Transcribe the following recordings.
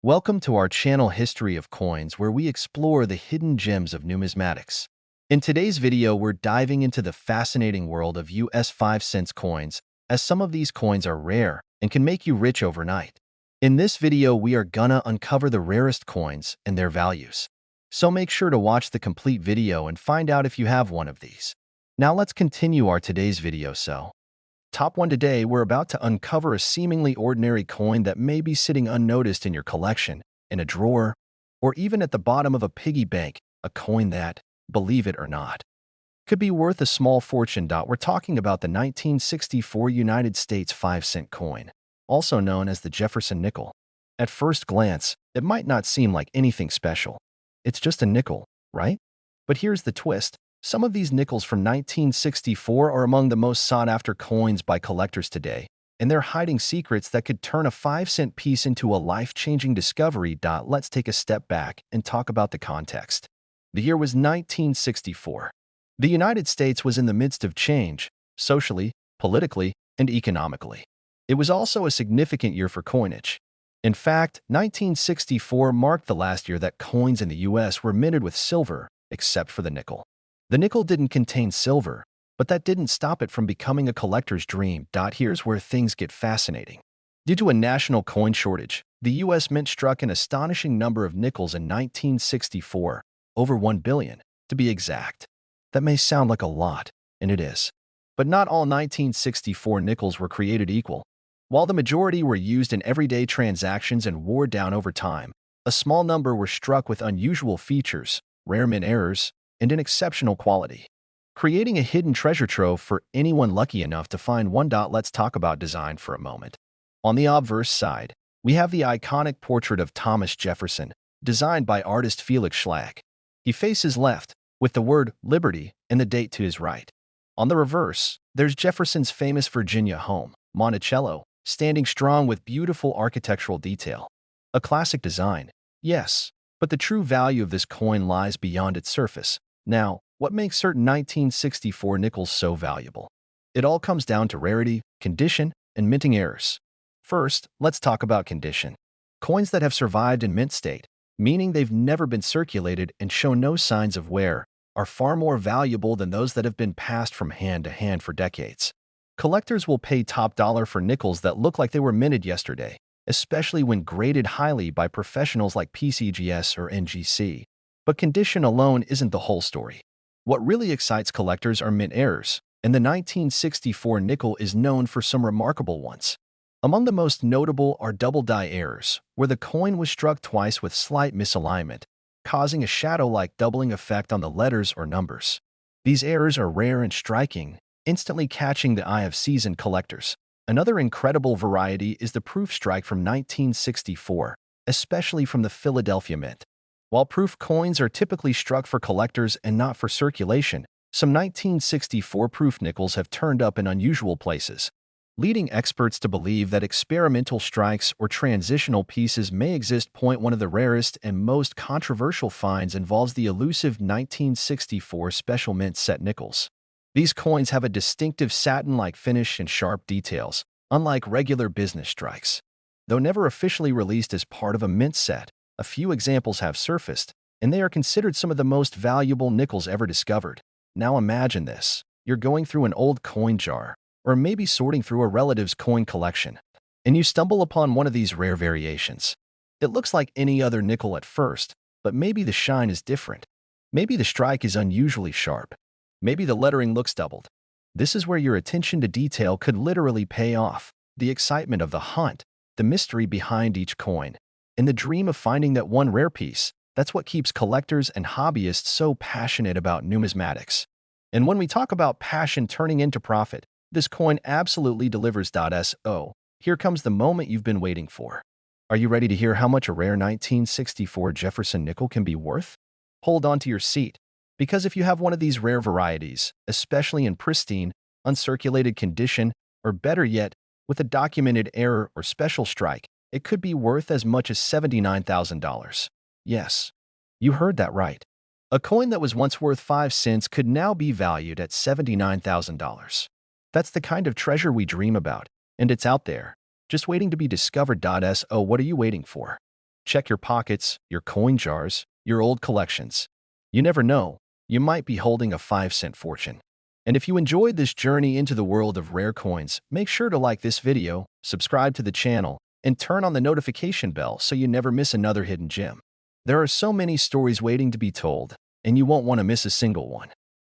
Welcome to our channel History of Coins, where we explore the hidden gems of numismatics. In today's video, we're diving into the fascinating world of US 5-cent coins, as some of these coins are rare and can make you rich overnight. In this video, we are gonna uncover the rarest coins and their values. So make sure to watch the complete video and find out if you have one of these. Now let's continue our today's video. Top 1 today, we're about to uncover a seemingly ordinary coin that may be sitting unnoticed in your collection, in a drawer, or even at the bottom of a piggy bank, a coin that, believe it or not, could be worth a small fortune. We're talking about the 1964 United States 5-cent coin, also known as the Jefferson nickel. At first glance, it might not seem like anything special. It's just a nickel, right? But here's the twist. Some of these nickels from 1964 are among the most sought-after coins by collectors today, and they're hiding secrets that could turn a 5-cent piece into a life-changing discovery. Let's take a step back and talk about the context. The year was 1964. The United States was in the midst of change, socially, politically, and economically. It was also a significant year for coinage. In fact, 1964 marked the last year that coins in the US were minted with silver, except for the nickel. The nickel didn't contain silver, but that didn't stop it from becoming a collector's dream. Here's where things get fascinating. Due to a national coin shortage, the U.S. Mint struck an astonishing number of nickels in 1964, over 1 billion, to be exact. That may sound like a lot, and it is. But not all 1964 nickels were created equal. While the majority were used in everyday transactions and wore down over time, a small number were struck with unusual features, rare mint errors, and in exceptional quality, creating a hidden treasure trove for anyone lucky enough to find one. Let's talk about design for a moment. On the obverse side, we have the iconic portrait of Thomas Jefferson, designed by artist Felix Schlag. He faces left, with the word Liberty and the date to his right. On the reverse, there's Jefferson's famous Virginia home, Monticello, standing strong with beautiful architectural detail. A classic design, yes, but the true value of this coin lies beyond its surface. Now, what makes certain 1964 nickels so valuable? It all comes down to rarity, condition, and minting errors. First, let's talk about condition. Coins that have survived in mint state, meaning they've never been circulated and show no signs of wear, are far more valuable than those that have been passed from hand to hand for decades. Collectors will pay top dollar for nickels that look like they were minted yesterday, especially when graded highly by professionals like PCGS or NGC. But condition alone isn't the whole story. What really excites collectors are mint errors, and the 1964 nickel is known for some remarkable ones. Among the most notable are double die errors, where the coin was struck twice with slight misalignment, causing a shadow-like doubling effect on the letters or numbers. These errors are rare and striking, instantly catching the eye of seasoned collectors. Another incredible variety is the proof strike from 1964, especially from the Philadelphia Mint. While proof coins are typically struck for collectors and not for circulation, some 1964 proof nickels have turned up in unusual places, leading experts to believe that experimental strikes or transitional pieces may exist. One of the rarest and most controversial finds involves the elusive 1964 Special Mint set nickels. These coins have a distinctive satin-like finish and sharp details, unlike regular business strikes. Though never officially released as part of a mint set, a few examples have surfaced, and they are considered some of the most valuable nickels ever discovered. Now imagine this. You're going through an old coin jar, or maybe sorting through a relative's coin collection, and you stumble upon one of these rare variations. It looks like any other nickel at first, but maybe the shine is different. Maybe the strike is unusually sharp. Maybe the lettering looks doubled. This is where your attention to detail could literally pay off. The excitement of the hunt, the mystery behind each coin, and the dream of finding that one rare piece, that's what keeps collectors and hobbyists so passionate about numismatics. And when we talk about passion turning into profit, this coin absolutely delivers. Here comes the moment you've been waiting for. Are you ready to hear how much a rare 1964 Jefferson nickel can be worth? Hold on to your seat, because if you have one of these rare varieties, especially in pristine, uncirculated condition, or better yet, with a documented error or special strike, it could be worth as much as $79,000. Yes, you heard that right. A coin that was once worth 5 cents could now be valued at $79,000. That's the kind of treasure we dream about, and it's out there, just waiting to be discovered. What are you waiting for? Check your pockets, your coin jars, your old collections. You never know, you might be holding a 5-cent fortune. And if you enjoyed this journey into the world of rare coins, make sure to like this video, subscribe to the channel, and turn on the notification bell so you never miss another hidden gem. There are so many stories waiting to be told, and you won't want to miss a single one.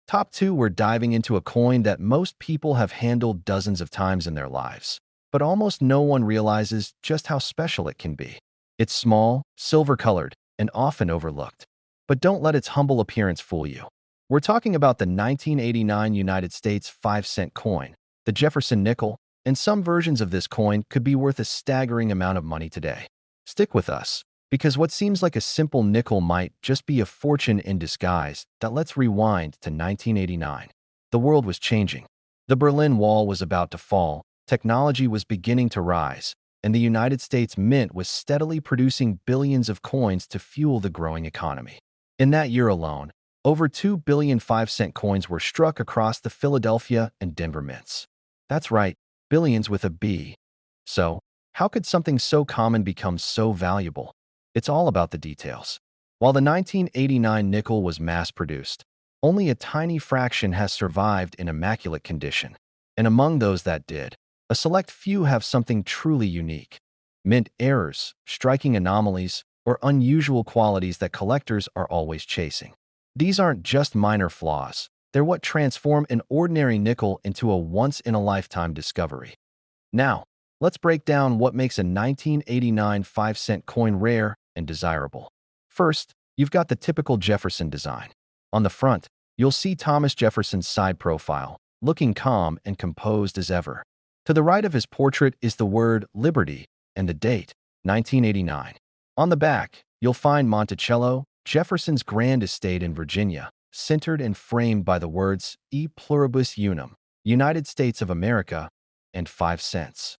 Top 2, we're diving into a coin that most people have handled dozens of times in their lives, but almost no one realizes just how special it can be. It's small, silver-colored, and often overlooked. But don't let its humble appearance fool you. We're talking about the 1989 United States 5-cent coin, the Jefferson nickel, and some versions of this coin could be worth a staggering amount of money today. Stick with us, because what seems like a simple nickel might just be a fortune in disguise. Let's rewind to 1989. The world was changing. The Berlin Wall was about to fall, technology was beginning to rise, and the United States Mint was steadily producing billions of coins to fuel the growing economy. In that year alone, over 2 billion 5-cent coins were struck across the Philadelphia and Denver mints. That's right, billions with a B. So, how could something so common become so valuable? It's all about the details. While the 1989 nickel was mass-produced, only a tiny fraction has survived in immaculate condition. And among those that did, a select few have something truly unique. Mint errors, striking anomalies, or unusual qualities that collectors are always chasing. These aren't just minor flaws. They're what transform an ordinary nickel into a once-in-a-lifetime discovery. Now, let's break down what makes a 1989 5-cent coin rare and desirable. First, you've got the typical Jefferson design. On the front, you'll see Thomas Jefferson's side profile, looking calm and composed as ever. To the right of his portrait is the word Liberty and the date, 1989. On the back, you'll find Monticello, Jefferson's grand estate in Virginia, centered and framed by the words E pluribus unum, United States of America, and 5 cents.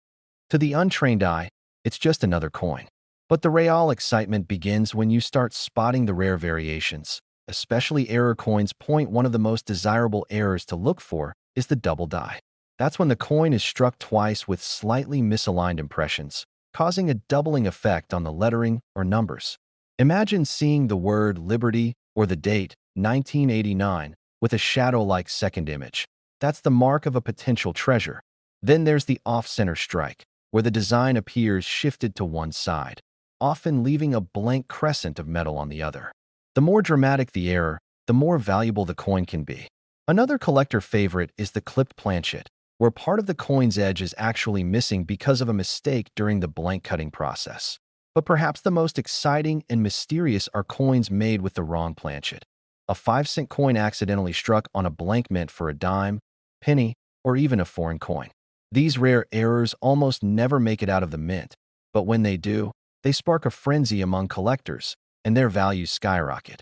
To the untrained eye, it's just another coin. But the real excitement begins when you start spotting the rare variations, especially error coins. One of the most desirable errors to look for is the double die. That's when the coin is struck twice with slightly misaligned impressions, causing a doubling effect on the lettering or numbers. Imagine seeing the word Liberty or the date, 1989, with a shadow-like second image. That's the mark of a potential treasure. Then there's the off-center strike, where the design appears shifted to one side, often leaving a blank crescent of metal on the other. The more dramatic the error, the more valuable the coin can be. Another collector favorite is the clipped planchet, where part of the coin's edge is actually missing because of a mistake during the blank cutting process. But perhaps the most exciting and mysterious are coins made with the wrong planchet. A 5-cent coin accidentally struck on a blank mint for a dime, penny, or even a foreign coin. These rare errors almost never make it out of the mint, but when they do, they spark a frenzy among collectors, and their values skyrocket.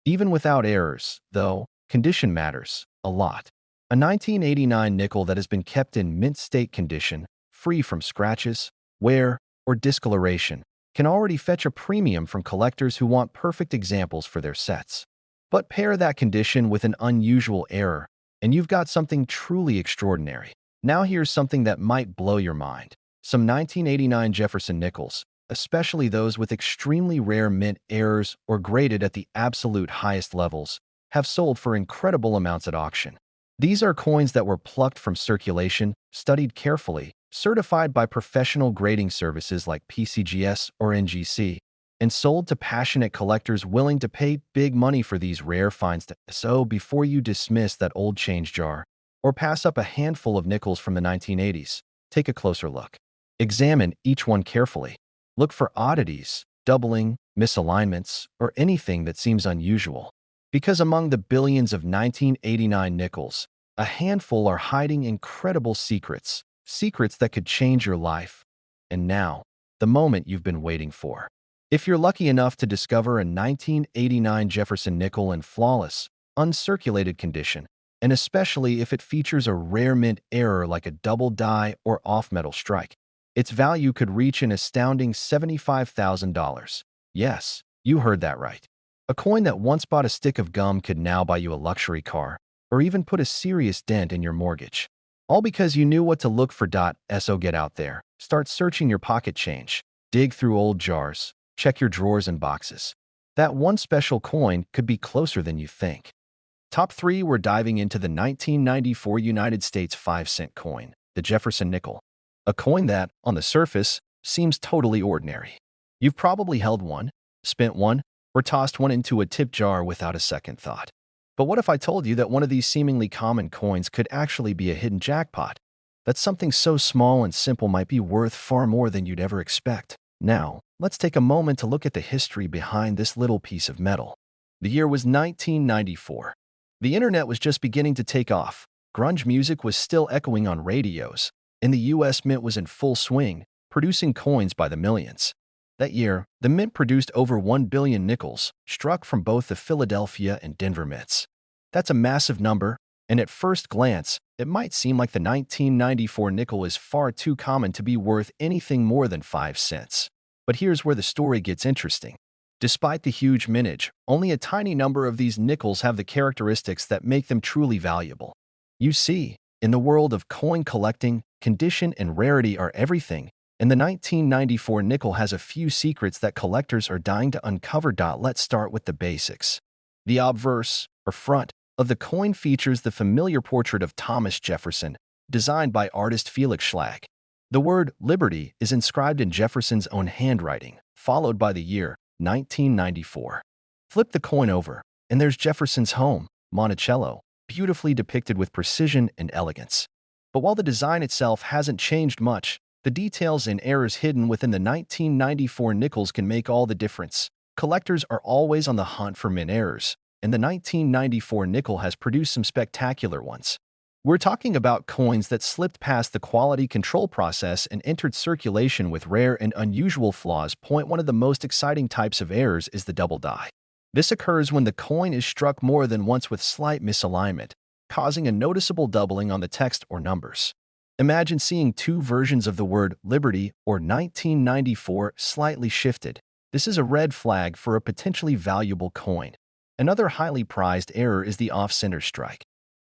Even without errors, though, condition matters a lot. A 1989 nickel that has been kept in mint state condition, free from scratches, wear, or discoloration, can already fetch a premium from collectors who want perfect examples for their sets. But pair that condition with an unusual error, and you've got something truly extraordinary. Now here's something that might blow your mind. Some 1989 Jefferson nickels, especially those with extremely rare mint errors or graded at the absolute highest levels, have sold for incredible amounts at auction. These are coins that were plucked from circulation, studied carefully, certified by professional grading services like PCGS or NGC, and sold to passionate collectors willing to pay big money for these rare finds. So before you dismiss that old change jar, or pass up a handful of nickels from the 1980s, take a closer look. Examine each one carefully. Look for oddities, doubling, misalignments, or anything that seems unusual. Because among the billions of 1989 nickels, a handful are hiding incredible secrets, secrets that could change your life. And now, the moment you've been waiting for. If you're lucky enough to discover a 1989 Jefferson nickel in flawless, uncirculated condition, and especially if it features a rare mint error like a double die or off-metal strike, its value could reach an astounding $75,000. Yes, you heard that right. A coin that once bought a stick of gum could now buy you a luxury car, or even put a serious dent in your mortgage. All because you knew what to look for. So get out there, start searching your pocket change, dig through old jars, Check your drawers and boxes. That one special coin could be closer than you think. Top 3, we're diving into the 1994 United States 5-cent coin, the Jefferson nickel. A coin that, on the surface, seems totally ordinary. You've probably held one, spent one, or tossed one into a tip jar without a second thought. But what if I told you that one of these seemingly common coins could actually be a hidden jackpot? That something so small and simple might be worth far more than you'd ever expect. Now, let's take a moment to look at the history behind this little piece of metal. The year was 1994. The internet was just beginning to take off. Grunge music was still echoing on radios, and the US Mint was in full swing, producing coins by the millions. That year, the Mint produced over 1 billion nickels, struck from both the Philadelphia and Denver mints. That's a massive number, and at first glance, it might seem like the 1994 nickel is far too common to be worth anything more than 5 cents. But here's where the story gets interesting. Despite the huge mintage, only a tiny number of these nickels have the characteristics that make them truly valuable. You see, in the world of coin collecting, condition and rarity are everything, and the 1994 nickel has a few secrets that collectors are dying to uncover. Let's start with the basics. The obverse, or front, of the coin features the familiar portrait of Thomas Jefferson, designed by artist Felix Schlag. The word liberty is inscribed in Jefferson's own handwriting, followed by the year 1994. Flip the coin over, and there's Jefferson's home, Monticello, beautifully depicted with precision and elegance. But while the design itself hasn't changed much, the details and errors hidden within the 1994 nickels can make all the difference. Collectors are always on the hunt for mint errors, and the 1994 nickel has produced some spectacular ones. We're talking about coins that slipped past the quality control process and entered circulation with rare and unusual flaws. One of the most exciting types of errors is the double die. This occurs when the coin is struck more than once with slight misalignment, causing a noticeable doubling on the text or numbers. Imagine seeing two versions of the word Liberty or 1994 slightly shifted. This is a red flag for a potentially valuable coin. Another highly prized error is the off-center strike,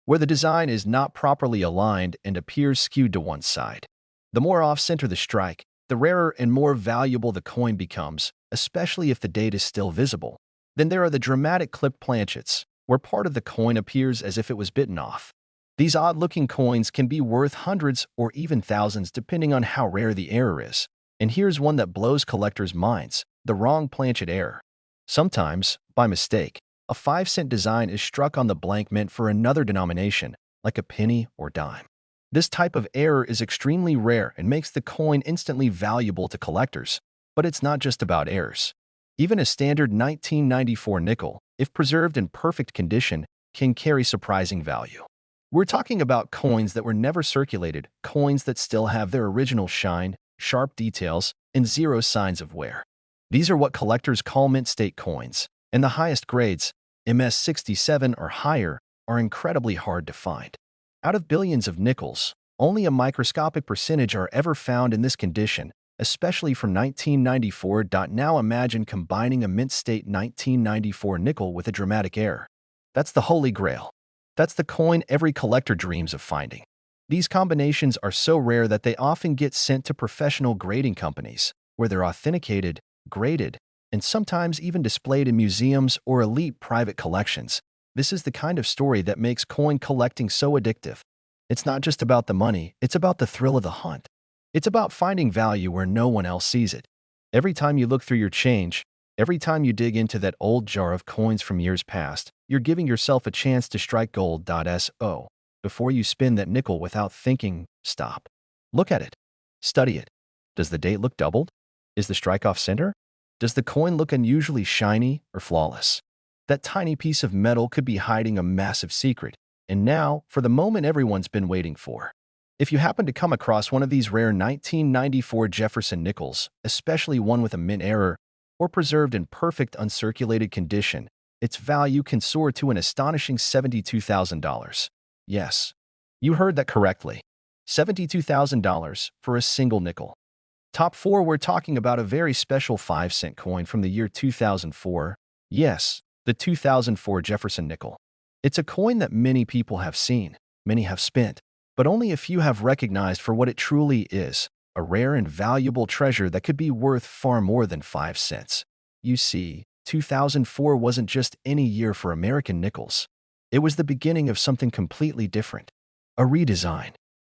where the design is not properly aligned and appears skewed to one side. The more off-center the strike, the rarer and more valuable the coin becomes, especially if the date is still visible. Then there are the dramatic clipped planchets, where part of the coin appears as if it was bitten off. These odd-looking coins can be worth hundreds or even thousands depending on how rare the error is. And here's one that blows collectors' minds: the wrong planchet error. Sometimes, by mistake, a 5-cent design is struck on the blank mint for another denomination, like a penny or dime. This type of error is extremely rare and makes the coin instantly valuable to collectors. But it's not just about errors. Even a standard 1994 nickel, if preserved in perfect condition, can carry surprising value. We're talking about coins that were never circulated, coins that still have their original shine, sharp details, and zero signs of wear. These are what collectors call mint state coins, and the highest grades, MS67 or higher, are incredibly hard to find. Out of billions of nickels, only a microscopic percentage are ever found in this condition, especially from 1994. Now imagine combining a mint state 1994 nickel with a dramatic error. That's the holy grail. That's the coin every collector dreams of finding. These combinations are so rare that they often get sent to professional grading companies, where they're authenticated, graded, and sometimes even displayed in museums or elite private collections. This is the kind of story that makes coin collecting so addictive. It's not just about the money, it's about the thrill of the hunt. It's about finding value where no one else sees it. Every time you look through your change, every time you dig into that old jar of coins from years past, you're giving yourself a chance to strike gold. So, before you spin that nickel without thinking, stop. Look at it. Study it. Does the date look doubled? Is the strike off center? Does the coin look unusually shiny or flawless? That tiny piece of metal could be hiding a massive secret. And now, for the moment everyone's been waiting for. If you happen to come across one of these rare 1994 Jefferson nickels, especially one with a mint error, or preserved in perfect uncirculated condition, its value can soar to an astonishing $72,000. Yes, you heard that correctly. $72,000 for a single nickel. Top 4, we're talking about a very special 5-cent coin from the year 2004. Yes, the 2004 Jefferson nickel. It's a coin that many people have seen, many have spent, but only a few have recognized for what it truly is: a rare and valuable treasure that could be worth far more than 5 cents. You see, 2004 wasn't just any year for American nickels. It was the beginning of something completely different, a redesign,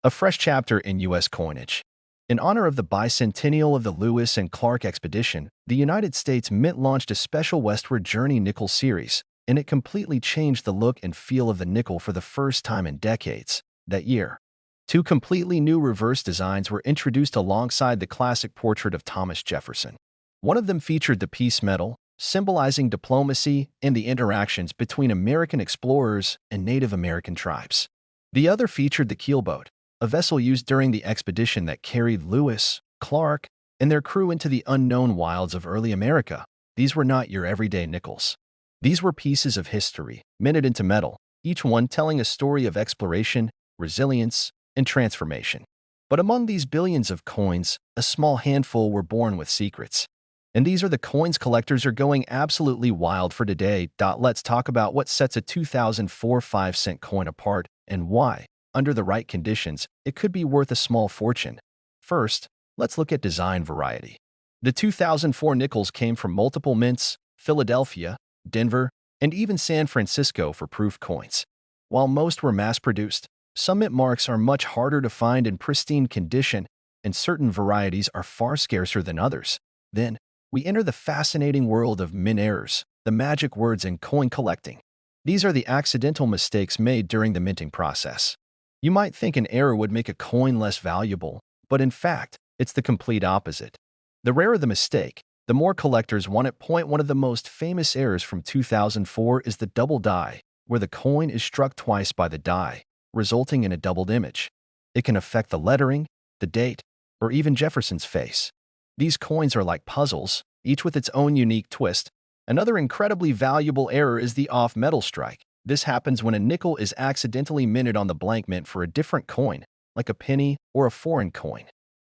a fresh chapter in U.S. coinage. In honor of the bicentennial of the Lewis and Clark expedition, the United States Mint launched a special Westward Journey nickel series, and it completely changed the look and feel of the nickel for the first time in decades. That year, two completely new reverse designs were introduced alongside the classic portrait of Thomas Jefferson. One of them featured the peace medal, symbolizing diplomacy and the interactions between American explorers and Native American tribes. The other featured the keelboat, a vessel used during the expedition that carried Lewis, Clark, and their crew into the unknown wilds of early America. These were not your everyday nickels. These were pieces of history, minted into metal, each one telling a story of exploration, resilience, and transformation. But among these billions of coins, a small handful were born with secrets. And these are the coins collectors are going absolutely wild for today. Let's talk about what sets a 2004 5-cent coin apart and why, under the right conditions, it could be worth a small fortune. First, let's look at design variety. The 2004 nickels came from multiple mints: Philadelphia, Denver, and even San Francisco for proof coins. While most were mass-produced, some mint marks are much harder to find in pristine condition, and certain varieties are far scarcer than others. Then, we enter the fascinating world of mint errors, the magic words in coin collecting. These are the accidental mistakes made during the minting process. You might think an error would make a coin less valuable, but in fact, it's the complete opposite. The rarer the mistake, the more collectors want it. One of the most famous errors from 2004 is the double die, where the coin is struck twice by the die, resulting in a doubled image. It can affect the lettering, the date, or even Jefferson's face. These coins are like puzzles, each with its own unique twist. Another incredibly valuable error is the off-metal strike. This happens when a nickel is accidentally minted on the blank mint for a different coin, like a penny or a foreign coin.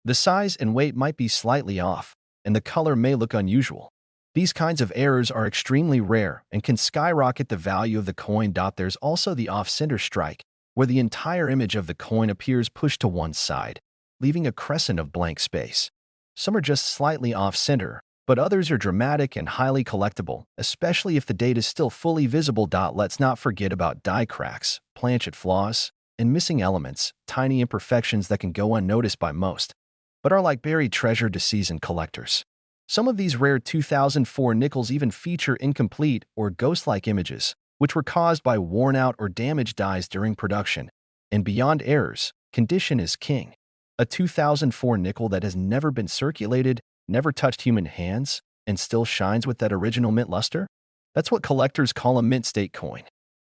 The size and weight might be slightly off, and the color may look unusual. These kinds of errors are extremely rare and can skyrocket the value of the coin. There's also the off-center strike, where the entire image of the coin appears pushed to one side, leaving a crescent of blank space. Some are just slightly off-center, but others are dramatic and highly collectible, especially if the date is still fully visible. Let's not forget about die cracks, planchet flaws, and missing elements, tiny imperfections that can go unnoticed by most, but are like buried treasure to seasoned collectors. Some of these rare 2004 nickels even feature incomplete or ghost-like images, which were caused by worn-out or damaged dies during production. And beyond errors, condition is king. A 2004 nickel that has never been circulated, never touched human hands, and still shines with that original mint luster? That's what collectors call a mint state coin.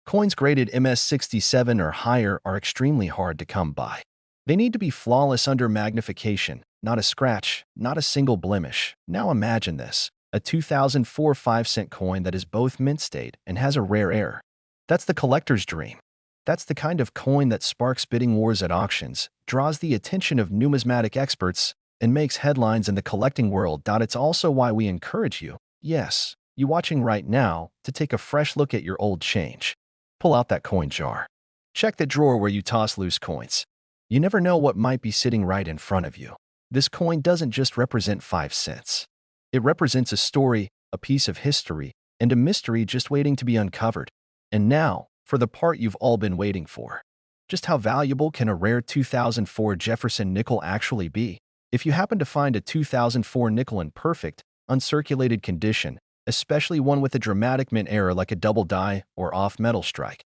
Coins graded MS67 or higher are extremely hard to come by. They need to be flawless under magnification, not a scratch, not a single blemish. Now imagine this: a 2004 5-cent coin that is both mint state and has a rare error. That's the collector's dream. That's the kind of coin that sparks bidding wars at auctions, draws the attention of numismatic experts, and makes headlines in the collecting world. It's also why we encourage you, yes, you watching right now, to take a fresh look at your old change. Pull out that coin jar. Check the drawer where you toss loose coins. You never know what might be sitting right in front of you. This coin doesn't just represent 5 cents. It represents a story, a piece of history, and a mystery just waiting to be uncovered. And now, for the part you've all been waiting for. Just how valuable can a rare 2004 Jefferson nickel actually be? If you happen to find a 2004 nickel in perfect, uncirculated condition, especially one with a dramatic mint error like a double die or off-metal strike,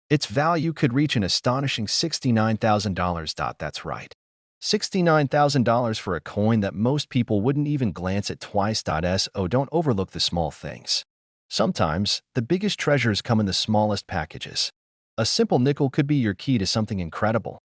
its value could reach an astonishing $69,000. That's right, $69,000 for a coin that most people wouldn't even glance at twice. So don't overlook the small things. Sometimes, the biggest treasures come in the smallest packages. A simple nickel could be your key to something incredible.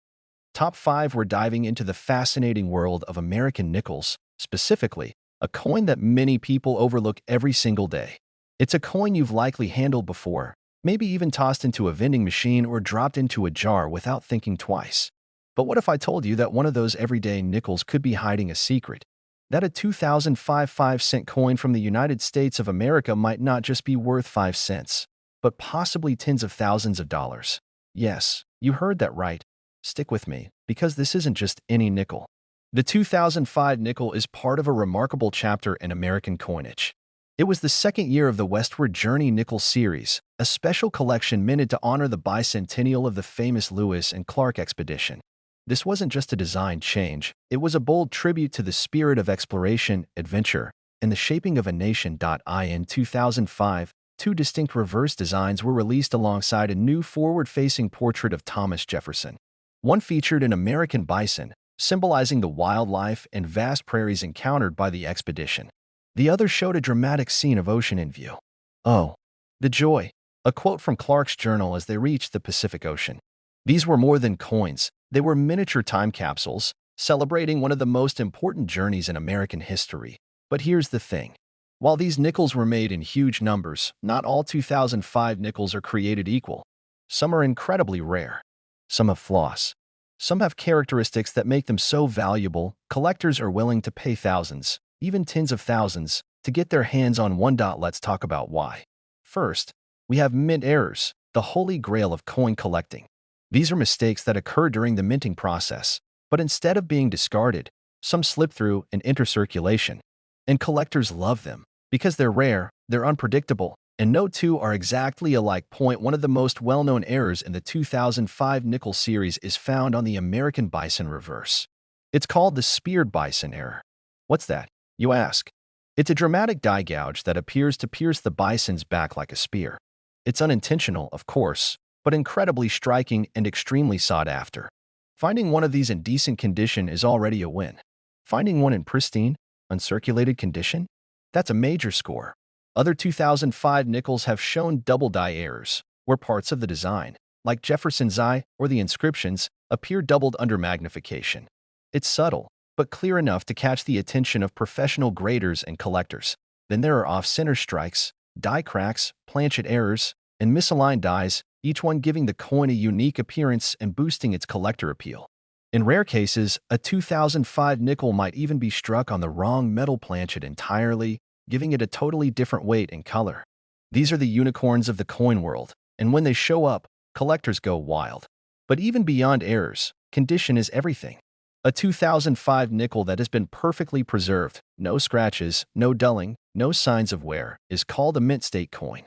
Top 5, we're diving into the fascinating world of American nickels, specifically, a coin that many people overlook every single day. It's a coin you've likely handled before, maybe even tossed into a vending machine or dropped into a jar without thinking twice. But what if I told you that one of those everyday nickels could be hiding a secret? That a 2005 5-cent coin from the United States of America might not just be worth 5 cents, but possibly tens of thousands of dollars. Yes, you heard that right. Stick with me, because this isn't just any nickel. The 2005 nickel is part of a remarkable chapter in American coinage. It was the second year of the Westward Journey Nickel Series, a special collection minted to honor the bicentennial of the famous Lewis and Clark expedition. This wasn't just a design change, it was a bold tribute to the spirit of exploration, adventure, and the shaping of a nation. In 2005, two distinct reverse designs were released alongside a new forward-facing portrait of Thomas Jefferson. One featured an American bison, symbolizing the wildlife and vast prairies encountered by the expedition. The other showed a dramatic scene of ocean in view. "Oh, the joy!" A quote from Clark's journal as they reached the Pacific Ocean. These were more than coins, they were miniature time capsules, celebrating one of the most important journeys in American history. But here's the thing. While these nickels were made in huge numbers, not all 2005 nickels are created equal. Some are incredibly rare. Some have flaws. Some have characteristics that make them so valuable, collectors are willing to pay thousands, even tens of thousands, to get their hands on one. Let's talk about why. First, we have mint errors, the holy grail of coin collecting. These are mistakes that occur during the minting process, but instead of being discarded, some slip through and enter circulation. And collectors love them because they're rare, they're unpredictable, and no two are exactly alike. One of the most well-known errors in the 2005 nickel series is found on the American bison reverse. It's called the speared bison error. What's that, you ask? It's a dramatic die gouge that appears to pierce the bison's back like a spear. It's unintentional, of course, but incredibly striking and extremely sought after. Finding one of these in decent condition is already a win. Finding one in pristine, uncirculated condition? That's a major score. Other 2005 nickels have shown double die errors, where parts of the design, like Jefferson's eye or the inscriptions, appear doubled under magnification. It's subtle, but clear enough to catch the attention of professional graders and collectors. Then there are off-center strikes, die cracks, planchet errors, and misaligned dies, each one giving the coin a unique appearance and boosting its collector appeal. In rare cases, a 2005 nickel might even be struck on the wrong metal planchet entirely, giving it a totally different weight and color. These are the unicorns of the coin world, and when they show up, collectors go wild. But even beyond errors, condition is everything. A 2005 nickel that has been perfectly preserved, no scratches, no dulling, no signs of wear, is called a mint state coin.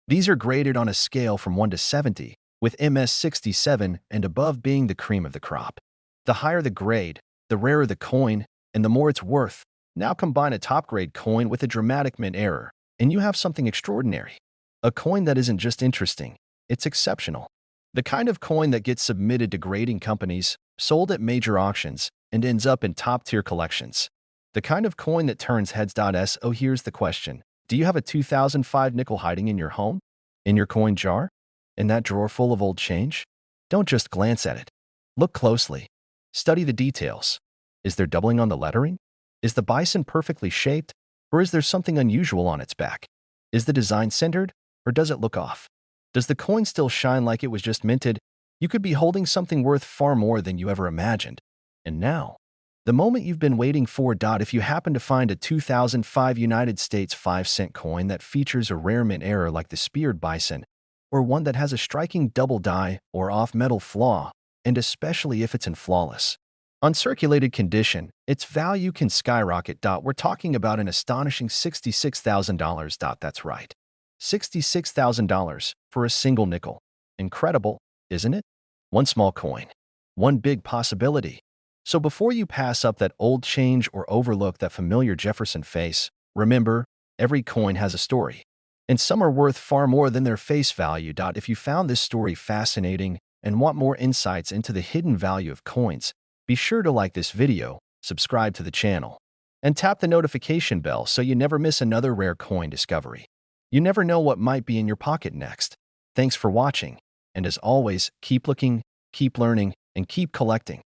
These are graded on a scale from 1 to 70, with MS 67 and above being the cream of the crop. The higher the grade, the rarer the coin, and the more it's worth. Now combine a top-grade coin with a dramatic mint error, and you have something extraordinary. A coin that isn't just interesting, it's exceptional. The kind of coin that gets submitted to grading companies, sold at major auctions, and ends up in top-tier collections. The kind of coin that turns heads. So here's the question. Do you have a 2005 nickel hiding in your home? In your coin jar? In that drawer full of old change? Don't just glance at it. Look closely. Study the details. Is there doubling on the lettering? Is the bison perfectly shaped, or is there something unusual on its back? Is the design centered, or does it look off? Does the coin still shine like it was just minted? You could be holding something worth far more than you ever imagined. And now, the moment you've been waiting for. If you happen to find a 2005 United States 5-cent coin that features a rare mint error like the speared bison, or one that has a striking double die or off-metal flaw, and especially if it's in flawless, uncirculated condition, its value can skyrocket. We're talking about an astonishing $66,000. That's right. $66,000 for a single nickel. Incredible, isn't it? One small coin. One big possibility. So before you pass up that old change or overlook that familiar Jefferson face, remember, every coin has a story. And some are worth far more than their face value. If you found this story fascinating and want more insights into the hidden value of coins, be sure to like this video, subscribe to the channel, and tap the notification bell so you never miss another rare coin discovery. You never know what might be in your pocket next. Thanks for watching, and as always, keep looking, keep learning, and keep collecting.